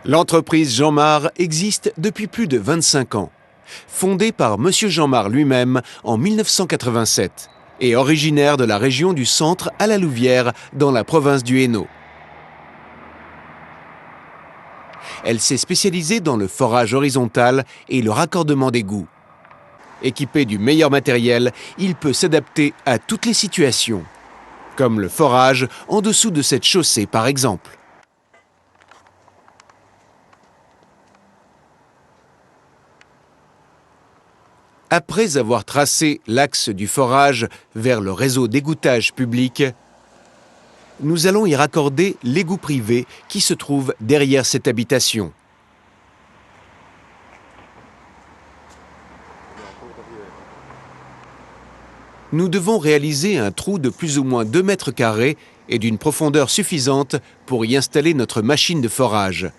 L'entreprise Jean-Mar existe depuis plus de 25 ans. Fondée par M. Jean-Mar lui-même en 1987 et originaire de la région du Centre à la Louvière dans la province du Hainaut. Elle s'est spécialisée dans le forage horizontal et le raccordement d'égouts. Équipé du meilleur matériel, il peut s'adapter à toutes les situations, comme le forage en dessous de cette chaussée par exemple. Après avoir tracé l'axe du forage vers le réseau d'égouttage public, nous allons y raccorder l'égout privé qui se trouve derrière cette habitation. Nous devons réaliser un trou de plus ou moins 2 mètres carrés et d'une profondeur suffisante pour y installer notre machine de forage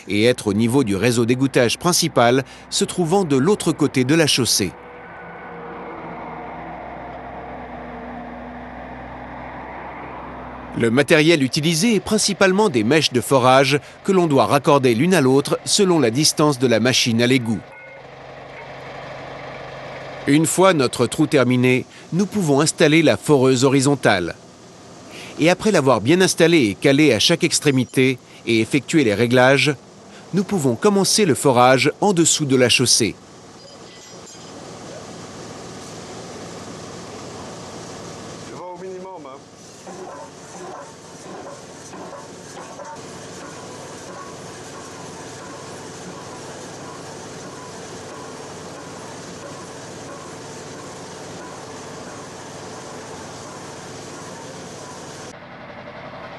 et être au niveau du réseau d'égouttage principal se trouvant de l'autre côté de la chaussée. Le matériel utilisé est principalement des mèches de forage que l'on doit raccorder l'une à l'autre selon la distance de la machine à l'égout. Une fois notre trou terminé, nous pouvons installer la foreuse horizontale. Et après l'avoir bien installée et calée à chaque extrémité et effectuer les réglages, nous pouvons commencer le forage en dessous de la chaussée.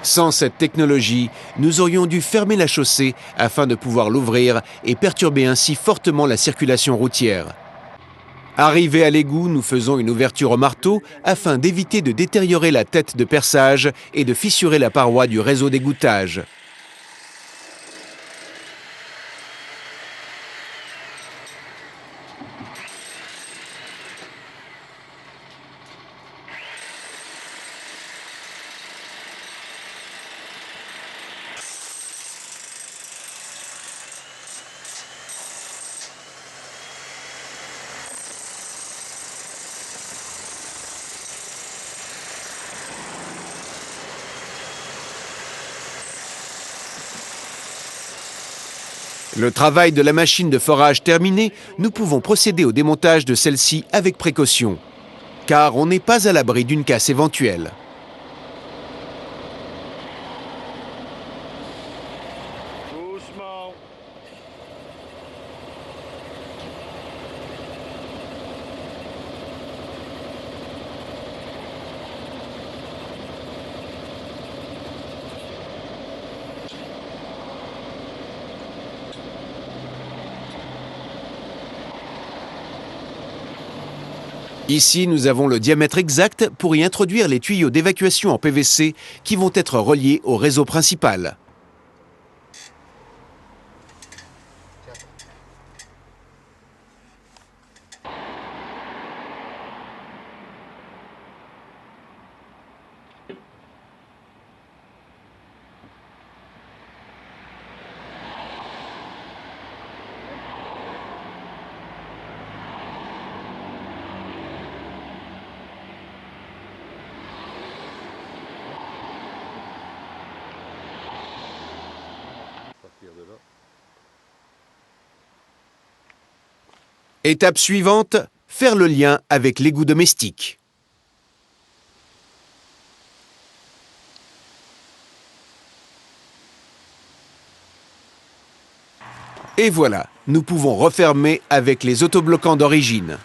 Sans cette technologie, nous aurions dû fermer la chaussée afin de pouvoir l'ouvrir et perturber ainsi fortement la circulation routière. Arrivés à l'égout, nous faisons une ouverture au marteau afin d'éviter de détériorer la tête de perçage et de fissurer la paroi du réseau d'égouttage. Le travail de la machine de forage terminé, nous pouvons procéder au démontage de celle-ci avec précaution, car on n'est pas à l'abri d'une casse éventuelle. Ici, nous avons le diamètre exact pour y introduire les tuyaux d'évacuation en PVC qui vont être reliés au réseau principal. Étape suivante, faire le lien avec l'égout domestique. Et voilà, nous pouvons refermer avec les autobloquants d'origine.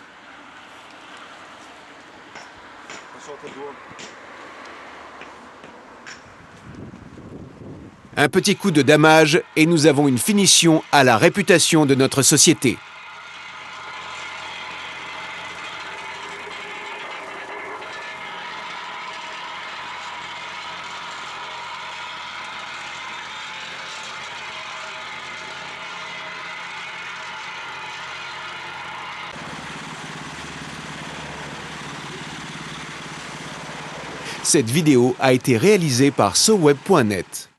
Un petit coup de damage et nous avons une finition à la réputation de notre société. Cette vidéo a été réalisée par soweb.net.